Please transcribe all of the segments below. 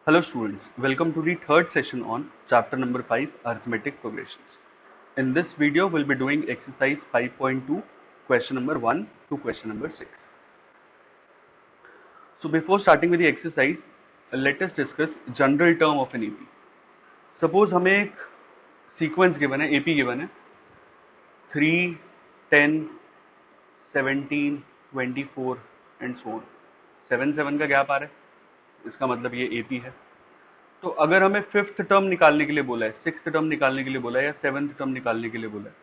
Hello students, welcome to the third session on chapter number 5 arithmetic progressions. In this video we'll be doing exercise 5.2 question number 1 to question number 6. So before starting with the exercise, let us discuss general term of an AP. Suppose हमें एक sequence given है, AP given है 3, 10, 17, 24 and so on. 7 का gap आ रहा है, इसका मतलब ये AP है. तो अगर हमें फिफ्थ टर्म निकालने के लिए बोला है, सिक्स्थ टर्म निकालने के लिए बोला है या सेवंथ टर्म निकालने के लिए बोला है,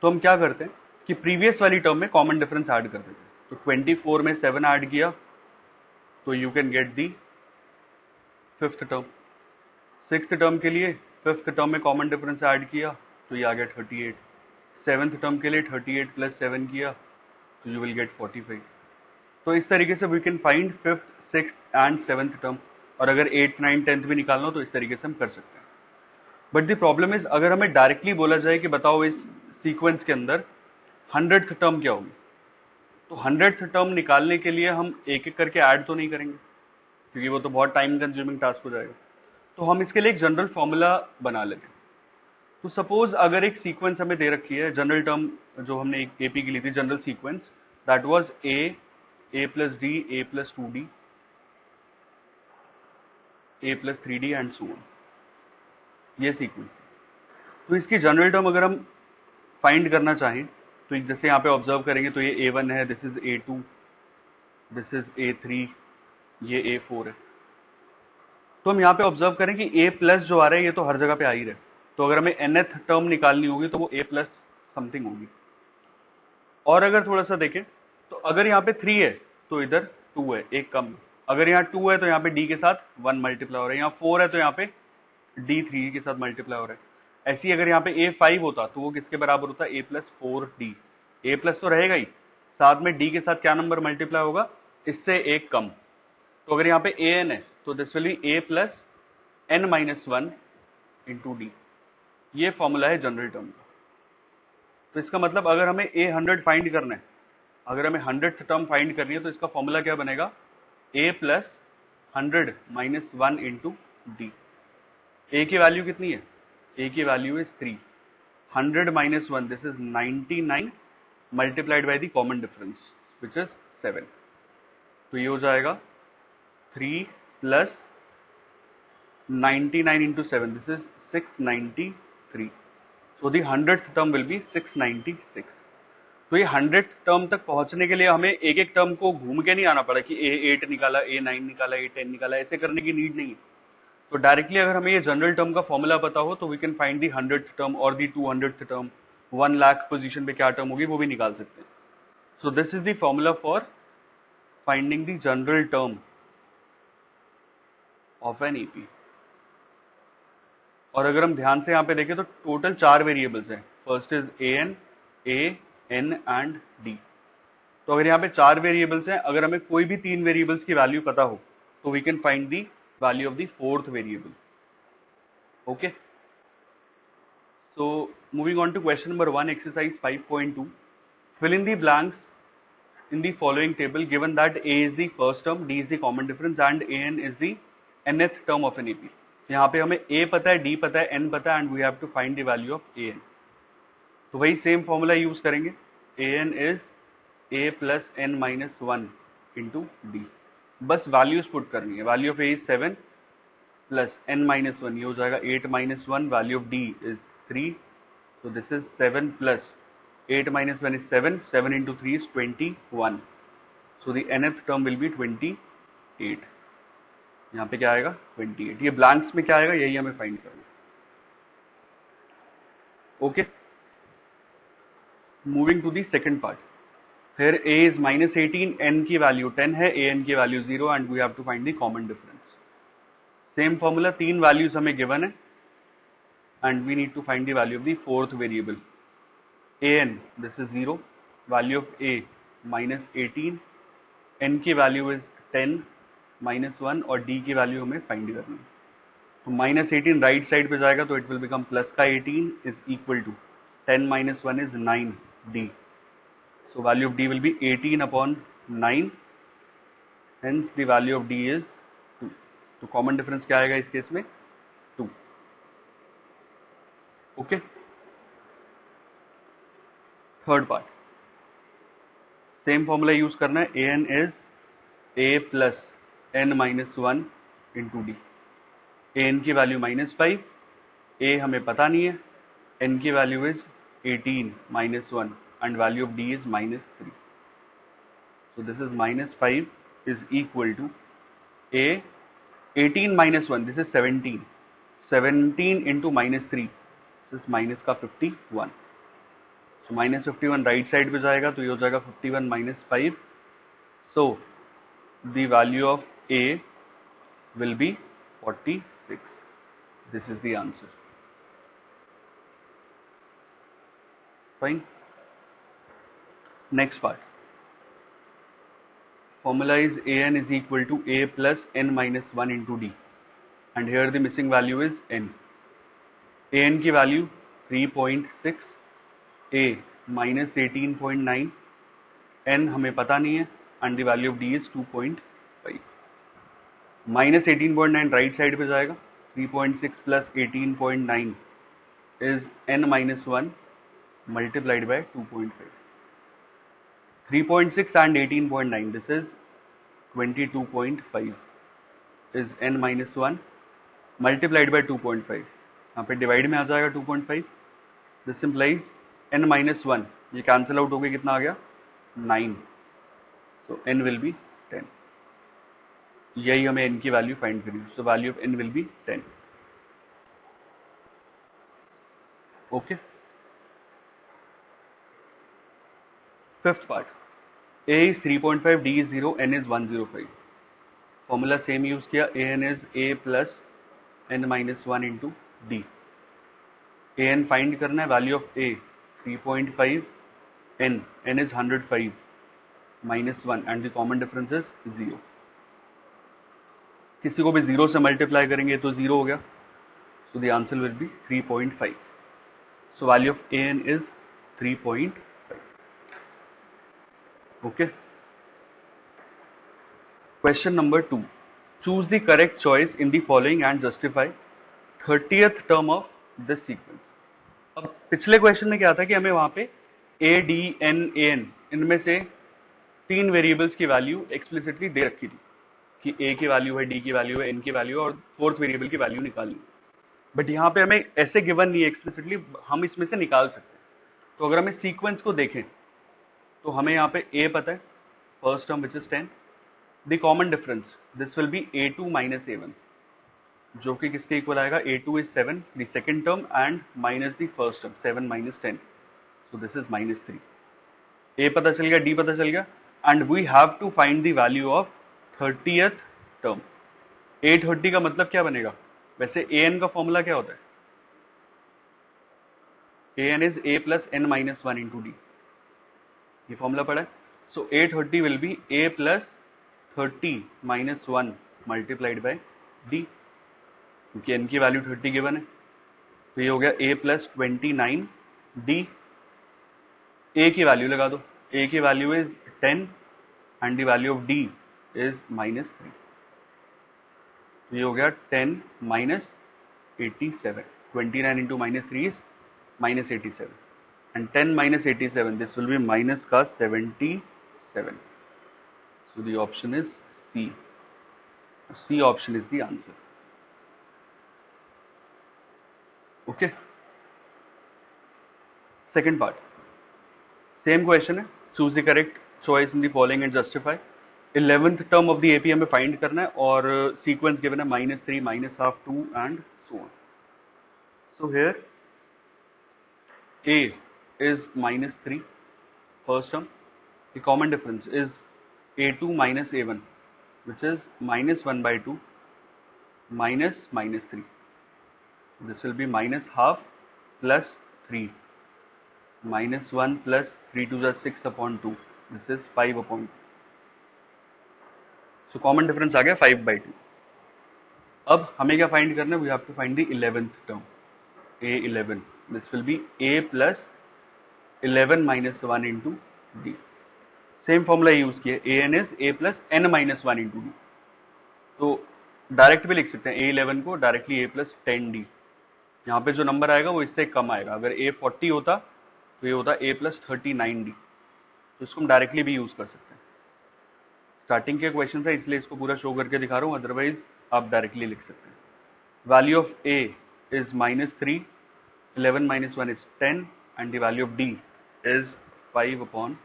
तो हम क्या करते हैं कि प्रीवियस वाली टर्म में कॉमन डिफरेंस ऐड कर देते हैं. तो 24 में 7 ऐड किया तो you can get the fifth term. Sixth term के लिए फिफ्थ टर्म में कॉमन डिफरेंस ऐड किया तो ये आ गया 38. सेवंथ टर्म के लिए 38 प्लस 7 किया तो यू विल गेट 45. तो इस तरीके से we can find fifth, sixth and seventh term. और अगर 8, 9, 10th भी निकालना हो तो इस तरीके से हम कर सकते हैं. बट द प्रॉब्लम इज, अगर हमें डायरेक्टली बोला जाए कि बताओ इस सीक्वेंस के अंदर 100th टर्म क्या होगी, तो 100th टर्म निकालने के लिए हम एक एक करके ऐड तो नहीं करेंगे क्योंकि वो तो बहुत टाइम कंज्यूमिंग टास्क हो जाएगा. तो हम इसके लिए एक जनरल फॉर्मूला बना लेंगे. तो सपोज अगर एक सीक्वेंस हमें दे रखी है, जनरल टर्म जो हमने एक एपी की ली थी, general sequence that was a plus D, A plus 2d, a plus 3d and so on, ये सीक्वेंस. तो इसकी जनरल टर्म अगर हम फाइंड करना चाहें तो जैसे यहाँ पे ऑब्जर्व करेंगे तो ये a1 है, this is a2, this is a3, ये a4 है. तो हम यहाँ पे ऑब्जर्व करें कि a प्लस जो आ रहा है ये तो हर जगह पे आ ही रहा है. तो अगर हमें nth टर्म निकालनी होगी तो वो a प्लस समथिंग होगी. और अगर थोड़ा सा देखें तो अगर यहाँ पे 3 है तो इधर 2 है, एक कम. अगर यहाँ 2 है तो यहाँ पे d के साथ 1 मल्टीप्लाई हो रहा है, यहाँ 4 है तो यहाँ पे d 3 के साथ मल्टीप्लाई हो रहा है. ऐसी अगर यहाँ पे a 5 होता तो वो किसके बराबर होता, a plus 4d. a plus तो रहेगा ही, साथ में d के साथ क्या नंबर मल्टीप्लाई होगा, इससे एक कम. तो अगर यहाँ पे an है तो this will B a plus n minus 1 into D. ये फॉर्मूला है जनरल टर्म का. तो इसका मतलब अगर हमें a100 फाइंड करना है, अगर हमें 100th टर्म फाइंड करनी है तो इसका फॉर्मूला क्या बनेगा, a plus 100 minus 1 into D. a की वैल्यू कितनी है, a की value is 3. 100 minus 1 this is 99 multiplied by the common difference which is 7. तो ये हो जाएगा 3 plus 99 into 7, this is 693. So the 100th term will be 696. तो ये 100th टर्म तक पहुंचने के लिए हमें एक एक टर्म को घूम के नहीं आना पड़ा कि a8 निकाला, a9 निकाला, a10 निकाला, ऐसे करने की नीड नहीं है. तो डायरेक्टली अगर हमें ये जनरल टर्म का फॉर्मूला पता हो तो we can find the 100th term और the 200th term, 1 lakh position पे क्या टर्म होगी वो भी निकाल सकते हैं. सो this is the formula for finding the general term of an AP. और अगर हम ध्यान से यहाँ पे देखें तो टोटल 4 वेरिएबल्स हैं. First is an, a, n and d. तो अगर यहाँ पे 4 वेरिएबल्स हैं, अगर हमें कोई भी 3 वेरिएबल्स की वैल्यू पता हो तो we can find the value of the fourth variable. Okay, so moving on to question number 1, exercise 5.2. fill in the blanks in the following table given that a is the first term, d is the common difference and an is the nth term of an AP. यहाँ पे हमें a पता है, d पता है, n पता है and we have to find the value of an. तो वही सेम फॉर्मूला यूज करेंगे. an is a plus n minus 1 into D. बस वैल्यूज पुट करनी है. Value of a is 7 plus n minus 1, ये हो जाएगा 8 minus 1. Value of d is 3, so this is 7 plus 8 minus 1 is 7. 7 into 3 is 21. So the nth term will be 28. यहाँ पे क्या आएगा 28. ये ब्लैंक्स में क्या आएगा यही हमें फाइंड करना है. Okay, moving to the second part. फिर a is minus 18, n की वैल्यू 10 है, an की value 0 and we have to find the common difference. Same formula, 3 values हमें गिवन है and we need to find the value of the fourth variable. an, this is 0, value of a minus 18, n की value is 10 minus 1 और d की value हमें find करनी है. तो minus 18 right side पे जाएगा तो it will become plus का 18 is equal to 10 minus 1 is 9 d. So value of d will be 18 upon 9, hence the value of d is 2. तो कॉमन डिफरेंस क्या आएगा इस केस में? 2। Okay, third part, same formula use करना है. A N is A plus N minus one into D. A N की value -5, A हमें पता नहीं है, एन की value is 18 -1 and value of d is -3. So this is -5 is equal to a 18 -1, this is 17. 17 into -3, this is minus का 51. So -51 right side पे जाएगा तो ये हो जाएगा 51 -5. So the value of a will be 46. This is the answer. Fine. Next part. Formula is an is equal to a plus n minus 1 into d. And here the missing value is n. an की value 3.6, a minus 18.9, n हमें पता नहीं है, and the value of d is 2.5. minus 18.9 right side पे जाएगा, 3.6 plus 18.9 is n minus 1 multiplied by 2.5. 3.6 and 18.9, this is 22.5 is n minus 1 multiplied by 2.5. यहाँ पे divide में आ जाएगा 2.5. दिस इम्प्लाइज n minus 1, ये कैंसिल आउट हो गया, कितना आ गया? 9. सो n विल बी 10. यही हमें n की वैल्यू फाइंड करनी है. So value of n will be 10. Okay, fifth part, a is 3.5, d is 0, n is 105. Formula same use किया, a n is a plus n minus 1 into d. a n find करना है, value of a 3.5, n is 105 minus 1 and the common difference is 0. किसी को भी 0 से multiply करेंगे तो 0 हो गया. So the answer will be 3.5. So value of a n is 3.5. Okay. Question number 2. Choose the correct choice in the following and justify 30th term of this sequence. अब पिछले क्वेश्चन में क्या था कि हमें वहां पे a, d, n, a n इनमें से 3 वेरिएबल्स की वैल्यू एक्सप्लिसिटली दे रखी थी कि a की वैल्यू है, d की वैल्यू है, n की वैल्यू है और फोर्थ वेरिएबल की वैल्यू निकालनी. बट यहाँ पे हमें ऐसे गिवन नहीं है एक्सप्लिसिटली, हम इसमें से निकाल सकते हैं. तो अगर हमें सीक्वेंस को देखें तो हमें यहाँ पे a पता है, first term which is 10. The common difference this will be a2 minus a1, जो कि किसके इक्वल आएगा? a2 is 7, the second term and minus the first term 7 minus 10, so this is -3. a पता चल गया, d पता चल गया, and we have to find the value of 30th term. 830 का मतलब क्या बनेगा? वैसे an का फॉर्मूला क्या होता है? an is a plus n minus 1 into D. ये फॉर्मूला पड़ा है. सो 830 will be a plus 30 minus 1 multiplied by d, क्योंकि n की वैल्यू 30 गिवन है. तो ये हो गया a प्लस 29 d. a की वैल्यू लगा दो, a की value is 10 and the value of d is -3. तो ये हो गया 10 minus 87. 29 into -3 is -87 and 10 minus 87, this will be minus का 77. So the option is C. C option is the answer. Okay. Second part, same question है, choose the correct choice in the following and justify. 11th term of the AP हमें find करना है और sequence given है -3, -half, 2 and so on. So here A is -3, first term. The common difference is a2 minus a1, which is -1 by 2 minus -3. This will be -half plus 3, -1 plus 3 to the 6 upon 2. This is 5 upon 2. So common difference आ गया 5 by 2. अब हमें क्या find करना है? We have to find the 11th term, a11. This will be a plus 11 minus 1 into d. Same formula use किया, an is a plus n minus 1 into d. तो direct भी लिख सकते हैं A11 को डायरेक्टली A प्लस 10D। यहाँ पे जो नंबर आएगा वो इससे कम आएगा। अगर A40 होता तो ये होता A प्लस 39D। तो इसको हम डायरेक्टली भी यूज कर सकते हैं। स्टार्टिंग के क्वेश्चन है इसलिए इसको पूरा शो करके दिखा रहा हूँ, अदरवाइज आप डायरेक्टली लिख सकते हैं। Value of A is -3, 11 minus 1 is 10 and the value of D is 5/2.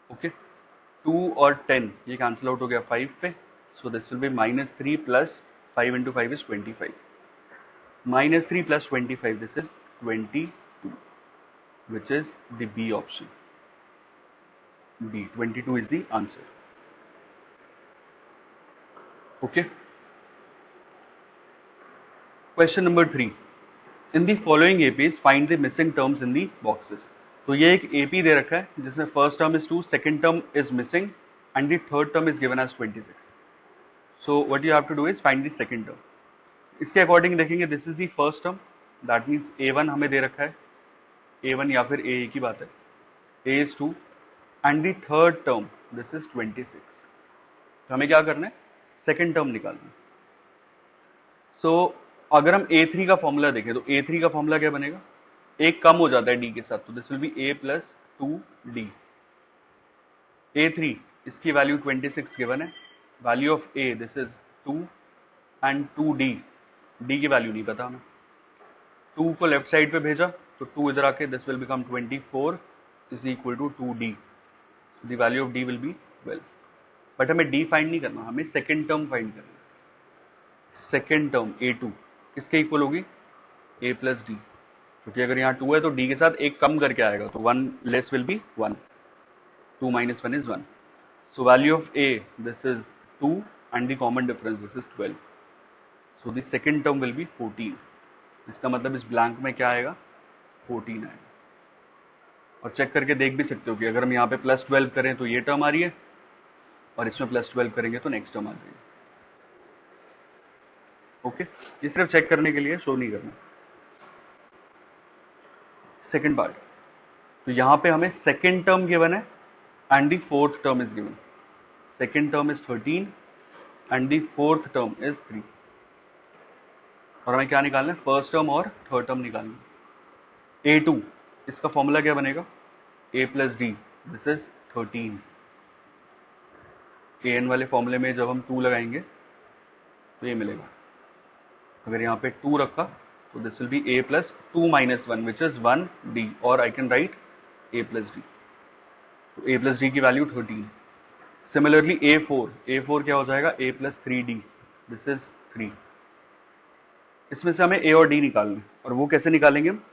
Okay, 2 और 10 ये कैंसिल आउट हो गया 5 पे, so this will B -3 plus 5 into 5 is 25. -3 plus 25, this is 22, which is the B option. B, 22 is the answer. Okay. Question number 3. In the following APs, find the missing terms in the boxes. तो ये एक AP दे रखा है जिसमें first term is 2, second term is missing and the third term is given as 26. So what you have to do is find the second term. इसके according देखेंगे, this is the first term, that means A1 हमें दे रखा है, A1 या फिर A की बात है, A is 2 and the third term this is 26. तो हमें क्या करना है, सेकंड टर्म निकालना है. सो अगर हम A3 का फॉर्मूला देखें तो A3 का फॉर्मूला क्या बनेगा, एक कम हो जाता है D के साथ, तो this will B A plus 2D. A3 इसकी वैल्यू 26 गिवन है, value of A this is 2 and 2D, D की वैल्यू नहीं पता हमें. 2 को लेफ्ट साइड पे भेजा तो 2 इधर आके this will become 24 is equal to 2D. The value of D will be 12. But हमें D फाइंड नहीं करना, हमें सेकेंड टर्म फाइंड करना. सेकेंड टर्म A2 किसके इक्वल होगी, A प्लस D, क्योंकि अगर यहाँ 2 है तो D के साथ एक कम करके आएगा, तो 1 less will be 1, 2 minus 1 is 1. So value of A this is 2 and the common difference this is 12. So the second term will be 14. इसका मतलब इस ब्लैंक में क्या आएगा, 14 आएगा. और चेक करके देख भी सकते हो कि अगर हम यहाँ पे प्लस 12 करें तो ये टर्म आ रही है, और इसमें प्लस 12 करेंगे तो नेक्स्ट टर्म आ रही है. ओके, ये सिर्फ चेक करने के लिए, शो नहीं करना. सेकेंड पार्ट, तो यहाँ पे हमें सेकेंड टर्म गिवन है and the fourth term is given. Second term is 13 and the fourth term is 3. और हमें क्या निकालना है, फर्स्ट टर्म और थर्ड टर्म निकालना है. A2 इसका फॉर्मूला क्या बनेगा, A plus D, this is 13. AN वाले फॉर्मूले में जब हम 2 लगाएंगे तो ये मिलेगा. अगर यहाँ पे 2 रखा तो this will B A plus 2 minus 1 which is 1D, और I can write A plus D. तो A प्लस डी की वैल्यू 13. सिमिलरली A4 क्या हो जाएगा, A plus 3D, this is 3. इसमें से हमें A और D निकालना है, और वो कैसे निकालेंगे हम,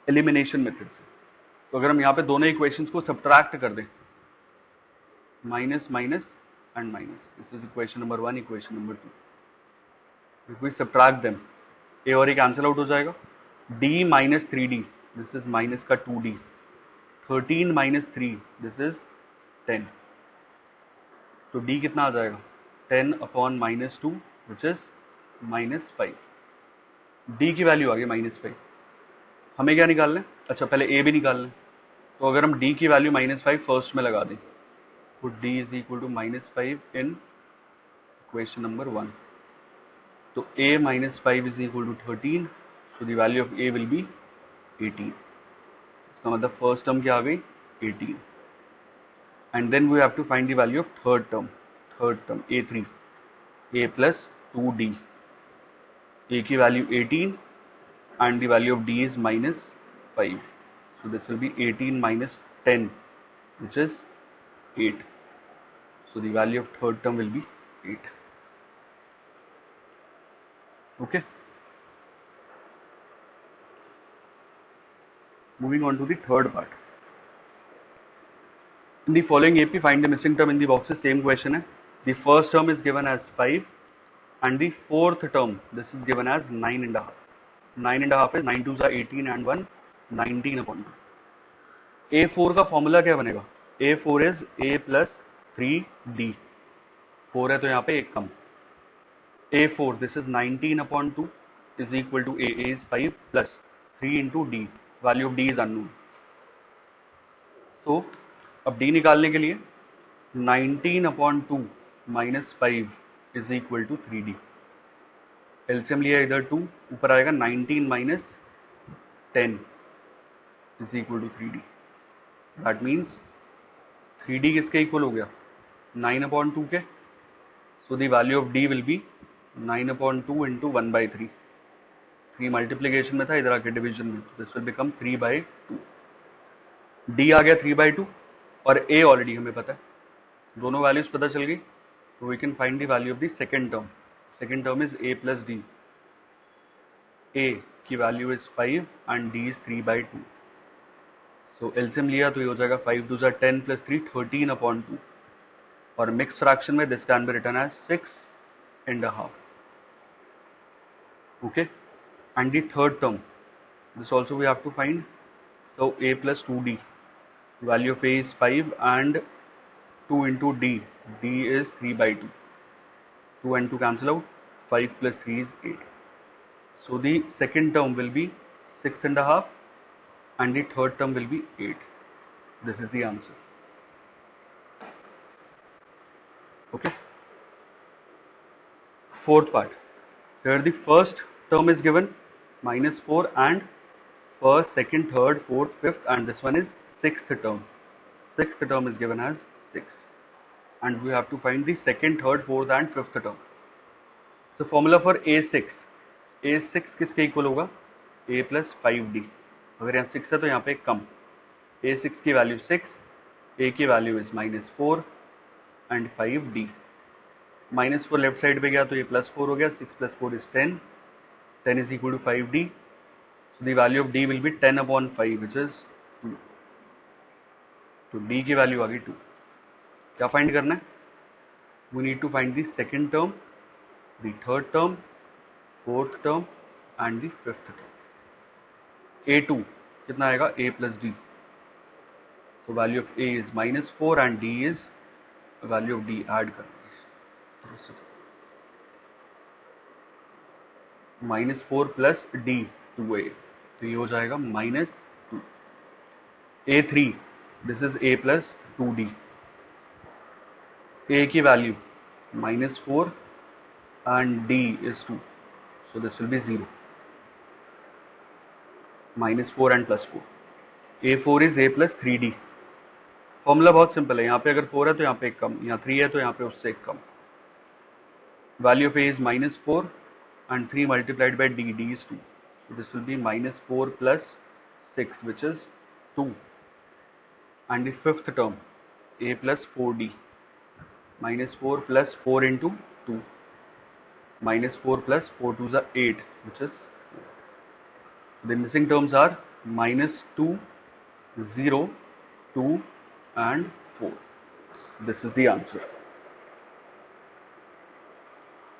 एलिमिनेशन मेथड से. तो अगर हम यहाँ पे दोनों इक्वेशंस को सब्ट्रैक्ट कर दें, minus minus and minus, this is equation number 1, equation number 2. If we subtract them, A और A कैंसिल आउट हो जाएगा, D minus 3D, this is minus का 2D. 13 minus 3 this is 10. तो D कितना आ जाएगा, 10 upon minus 2 which is -5. D की value आ गई -5. हमें क्या निकालना है, अच्छा पहले A भी निकालना है. तो अगर हम D की वैल्यू -5 फर्स्ट में लगा दें तो D is equal to -5 in equation number 1. तो A -5 is equal to 13, so the value of A will be 18. इसका मतलब फर्स्ट टर्म क्या आ गई, 18. And then we have to find the value of third term. A3, A plus 2D. A की value 18 and the value of D is -5. So this will be 18 minus 10, which is 8. So the value of third term will be 8. Okay. Moving on to the third part. In the following AP, find the missing term in the boxes. Same question है. The first term is given as 5 and the fourth term, this is given as 9.5. 9.5 है, 9 2s are 18 and 1 19/2. A4 का formula क्या बनेगा, A4 is A plus 3D. 4 है तो यहाँ पे एक कम. A4 this is 19/2 is equal to A is 5 plus 3 into D. Value of D is unknown. So अब D निकालने के लिए 19/2 -5 is equal to 3D। LCM लिया इधर 2, ऊपर आएगा 19 minus 10 is equal to 3D। That means 3D किसके equal हो गया? 9/2 के। So the value of D will be 9/2 into 1/3। 3 multiplication में था, इधर आके डिवीजन में, दिस विल बिकम 3/2। D आ गया 3/2 और A ऑलरेडी हमें पता है, दोनों वैल्यूज पता चल गई। तो we can find the value of the second term. Second term is A plus D। A की value is 5 and D is 3/2। So LCM लिया तो ये हो जाएगा 5 2 10 प्लस 3 13/2। और मिक्स फ्रैक्शन में this can be written as 6.5। Okay, and the third term, this also we have to find. So A plus 2D, value of A is 5 and 2 into D is 3/2. 2 and 2 cancel out, 5 plus 3 is 8. So the second term will be 6.5 and the third term will be 8. This is the answer. Okay. Fourth part, here the first term is given -4 and first, second, third, fourth, fifth, and this one is sixth term. Sixth term is given as 6, and we have to find the second, third, fourth, and fifth term. So formula for A6, A6 किसके equal होगा? A plus 5D। अगर यहाँ 6 है तो यहाँ पे कम। A6 की value 6, A की value is -4 and 5D। -4 left side पे गया तो ये +4 हो गया, 6 + 4 is 10, 10 is equal to 5D। So the value of D will be 10/5, which is 2. तो D की वैल्यू आ गई 2। क्या फाइंड करना है? We need to find the second term, the third term, fourth term and the fifth term. A2 कितना आएगा? A plus D. So value of A is -4 and D is value of D add करना है। -4 plus D 2A, तो ये हो जाएगा -2। A3, this is A plus 2D। A की value -4 and D is 2, so this will be 0। -4 and +4। A4 is A plus 3D। Formula बहुत simple है, यहाँ पे अगर 4 है तो यहाँ पे एक कम, यहाँ 3 है तो यहाँ पे उससे एक कम। Value of A is -4 and 3 multiplied by D, D is 2, so this will be -4 plus 6, which is 2। and the fifth term, A plus 4D, -4 plus 4 into 2, -4 plus 4 2s are 8, which is 4. The missing terms are -2, 0, 2 and 4. This is the answer.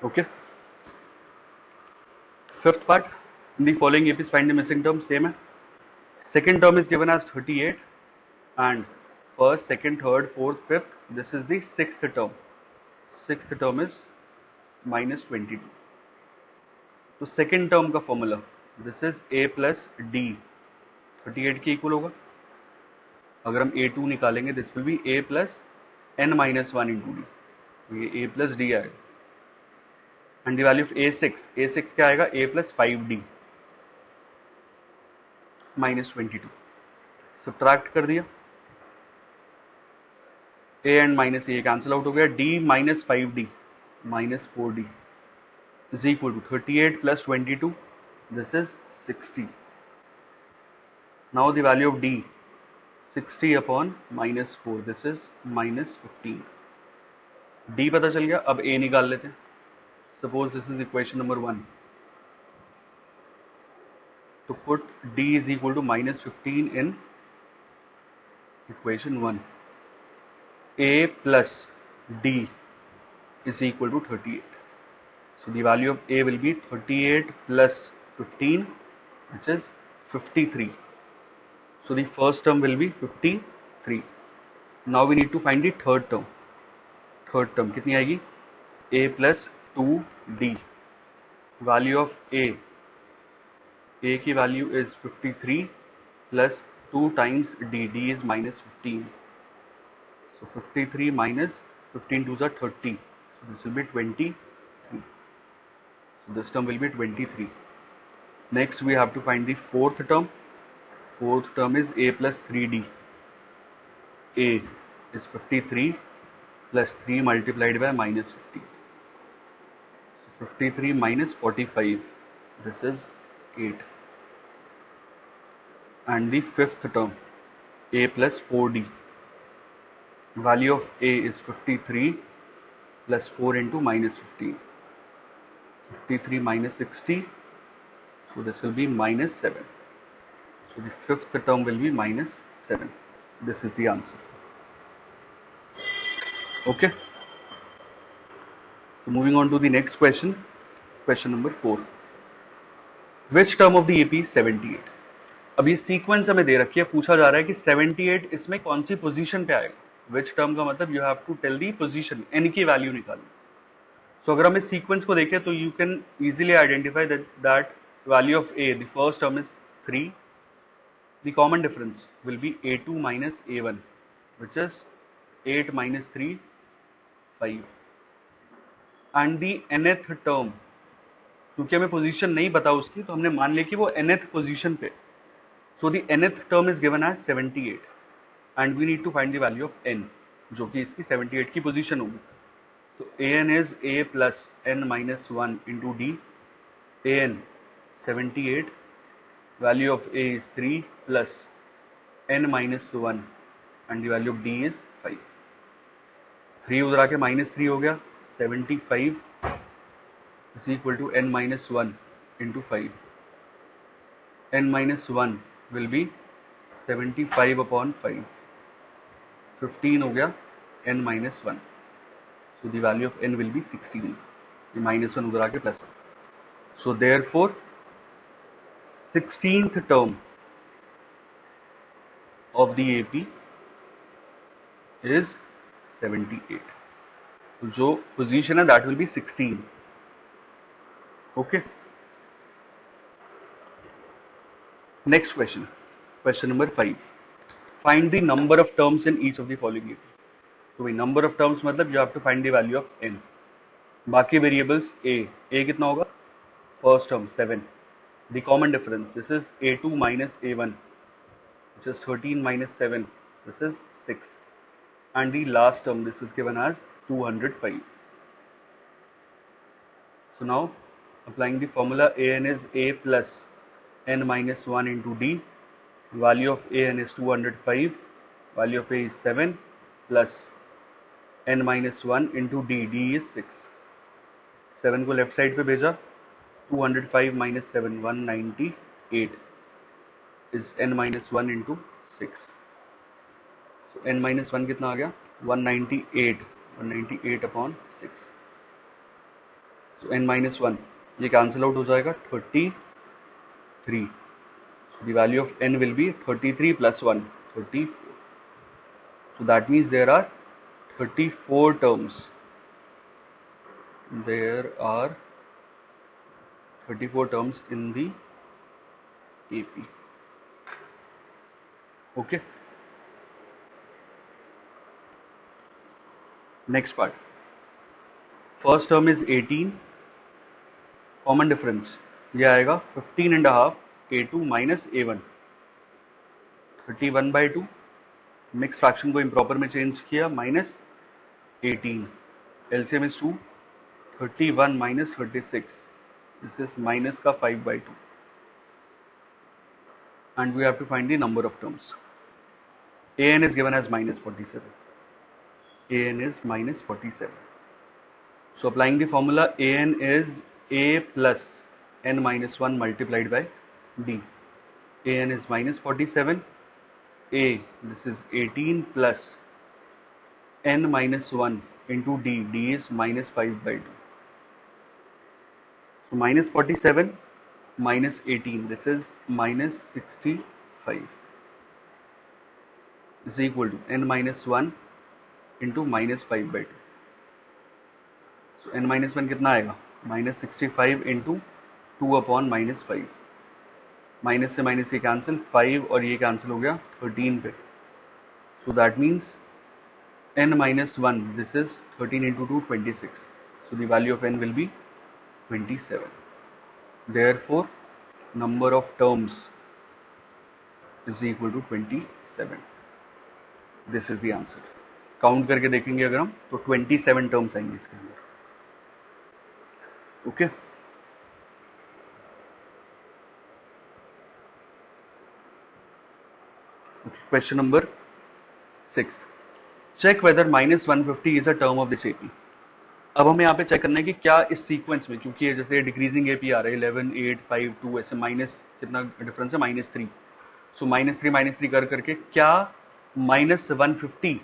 Okay. Fifth part, in the following APs find the missing term, same hai. Second term is given as 38 and first, second, third, fourth, fifth, this is the sixth term. Sixth term is -22. तो second term का formula, this is A plus D, 38 के equal होगा। अगर हम A2 निकालेंगे, this will B A plus n-1 into D, ये A plus D आएगा। And the value of A6, A6 क्या आएगा? A plus 5D -22। सब्ट्रैक्ट कर दिया, A and minus A cancel out हो गया, D minus 5D -4D is equal to 38 plus 22, this is 60. Now the value of D, 60/-4, this is -15। D पता चल गया, अब A निकाल लेते हैं। Suppose this is equation number 1, तो put D is equal to -15 in equation 1। A plus D is equal to 38. So the value of A will be 38 plus 15, which is 53. So the first term will be 53. Now we need to find the third term. Third term कितनी आएगी? A plus 2D. Value of A की value is 53 plus 2 times D is -15. So 53 minus 15 2s are 30. this will be 23. So this term will be 23. Next we have to find the fourth term. Fourth term is a plus 3d. A is 53 plus 3 multiplied by minus 50. So 53 minus 45, this is 8. And the fifth term, a plus 4d. Value of a is 53 plus 4 into minus 15. 53 minus 60, so this will be minus 7. So the fifth term will be minus 7. This is the answer. Okay. So moving on to the next question. Question number 4. Which term of the AP is 78? अब ये sequence हमें दे रखी है, पूछा जा रहा है कि 78 इसमें कौन सी पोजीशन पे आएगा. विच टर्म का मतलब you have to tell the position, n की वैल्यू निकालनी. सो अगर हम इस सीक्वेंस को देखें तो you can easily identify that value of a, the first term is 3. The common difference will be a2 minus a1, which is 8 minus 3, 5. And the nth term, क्योंकि हमें पोजीशन नहीं पता उसकी, तो हमने मान लिया कि वो nth पोजीशन पे. So the nth term is given as 78 and we need to find the value of n, जो कि इसकी 78 की पोजीशन होगी. सो an is a plus n minus 1 into d. an 78, value of a is 3 plus n minus 1 and the value of d is 5. 3 उधर आके -3 हो गया. 75 is equal to n minus 1 into 5. n minus 1 will be 75 upon 5. 15 हो गया n minus 1. So the value of n will be 16. The minus 1 उधर आके plus 1. So therefore 16th term of the AP is 78. तो जो position है that will be 16. Okay. Next question. Question number 5. Find the number of terms in each of the following AP. तो भाई number of terms मतलब you have to find the value of n. बाकी variables a कितना होगा? First term 7. The common difference, this is a2 minus a1, which is 13 minus 7, this is 6. And the last term, this is given as 205. So now applying the formula, an is a plus n minus 1 into d. Value of an is 205, value of a is 7 plus n minus 1 into d. d is 6. 7 को left side पे भेजा. 205 minus 7, 198 is n minus 1 into 6. So n minus 1 कितना आ गया? 198 upon 6. So n minus 1 ये cancel out हो जाएगा. 33. So the value of n will be 33 plus 1, 34. So that means there are 34 terms. There are 34 terms in the AP. Okay. Next part. First term is 18. Common difference ये आएगा 15.5 a2 minus a1. 31/2. Mix fraction को improper में change किया. minus 18. LCM is 2. 31 minus 36. This is minus का 5/2. And we have to find the number of terms. an is given as minus 47. an is minus 47. So applying the formula, an is a plus n minus 1 multiplied by d. an is minus 47. a, this is 18 plus n minus 1 into d. d is minus 5/2. So minus 47 minus 18, this is minus 65, is equal to n minus 1 into minus 5/2. So n minus 1 कितना आएगा? minus 65 into 2 upon minus 5. Minus से minus ये cancel, 5 और ये cancel हो गया 13 पे. So that means n minus 1, this is 13 into 2, 26. So the value of n will be 27. Therefore, number of terms is equal to 27. This is the answer. Count करके देखेंगे अगर हम तो 27 टर्म्स आएंगे इसके अंदर. Okay question number 6. Check whether -150 is a term of this AP. अब हमें यहाँ पे चेक करना है कि क्या इस सीक्वेंस में, क्योंकि जैसे डिक्रीजिंग एपी आ रहा है 11, 8, 5, 2 ऐसे माइनस कितना डिफरेंस है -3. सो -3 कर करके क्या -150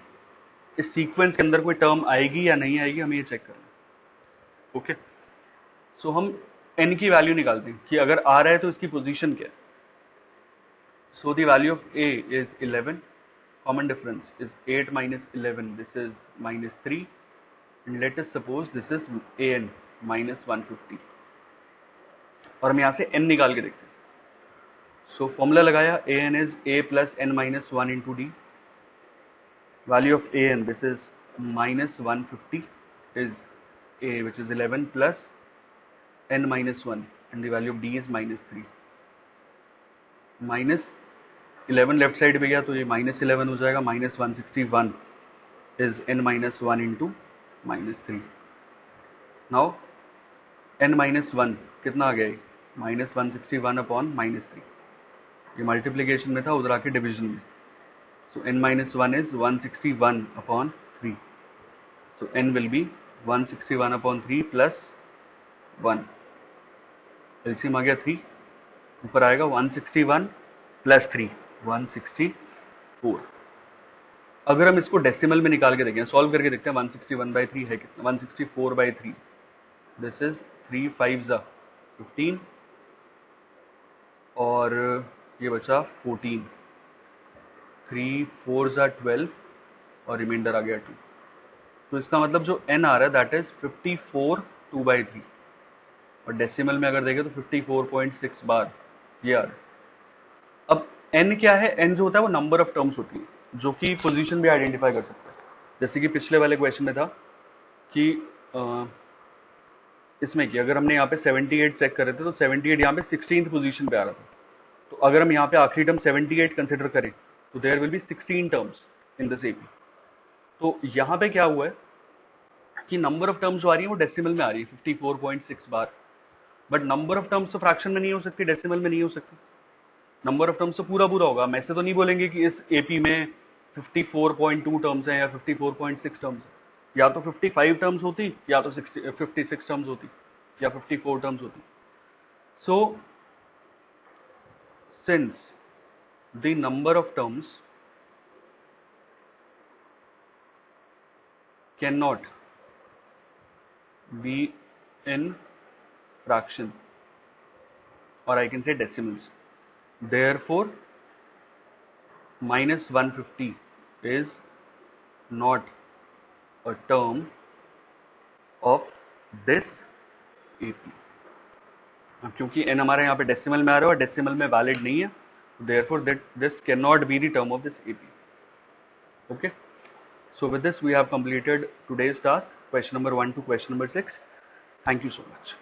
इस सीक्वेंस के अंदर कोई टर्म आएगी या नहीं आएगी, हमें ये चेक करना है. ओके सो हम n की वैल्यू निकालते हैं कि अगर आ रहा है तो इसकी पोजीशन क्या है. सो the value of a is 11. Common difference is 8 minus 11, this is -3. And let us suppose this is an -150 और हम यहां से n निकाल के देखते हैं. सो फॉर्मूला लगाया, an is a plus n minus 1 into d. Value of an, this is -150 is a which is 11 plus n minus 1 and the value of d is -3. -11 left side पे गया तो ये -11 हो जाएगा. -161 is n minus 1 into -3. Now n minus 1 कितना आ गया, -161 upon -3. ये multiplication में था, उधर आके डिवीजन में. So n minus 1 is 161 upon 3. So n will be 161 upon 3 plus 1. LCM आ गया 3. ऊपर आएगा 161 प्लस 3 164. अगर हम इसको डेसिमल में निकाल के देखें, सॉल्व करके देखते हैं, 161/3 है कितना, 164/3. दिस इज 3 5 15 और ये बचा 14. 3 4 12 और रिमाइंडर आ गया 2. तो इसका मतलब जो n आ रहा है दैट इज 54 2/3 और डेसिमल में अगर देखें तो 54.6 बार ये आ रहा है. अब n क्या है, n जो होता है वो नंबर ऑफ टर्म्स होती है जो कि पोजीशन भी आइडेंटिफाई कर सकता है. जैसे कि पिछले वाले क्वेश्चन में था कि इसमें कि अगर हमने यहाँ पे 78 चेक कर रहे थे तो 78 यहाँ पे 16th पोजीशन पे आ रहा था. तो अगर हम यहाँ पे आखिरी टर्म 78 कंसिडर करें तो there will be 16 terms in this AP. तो यहाँ पे क्या हुआ है कि नंबर ऑफ टर्म्स जो आ रही है वो डेसिमल में आ रही है 54.6 बार. बट नंबर ऑफ टर्म्स तो फ्रैक्शन में नहीं हो सकती, डेसिमल में नहीं हो सकती. नंबर ऑफ टर्म्स तो पूरा होगा. हम ऐसे तो नहीं बोलेंगे कि इस एपी में 54.2 टर्म्स हैं या 54.6 टर्म्स हैं. या तो 55 टर्म्स होती या तो 56 टर्म्स होती या 54 टर्म्स होती. So since the number of terms can not be in fraction or I can say decimals, therefore -150 is not a term of this AP. क्योंकि n हमारे यहाँ पे डेसिमल में आ रहा है और डेसिमल में वैलिड नहीं है, therefore that this cannot be the term of this AP. Okay, so with this we have completed today's task, question number 1 to question number 6. Thank you so much.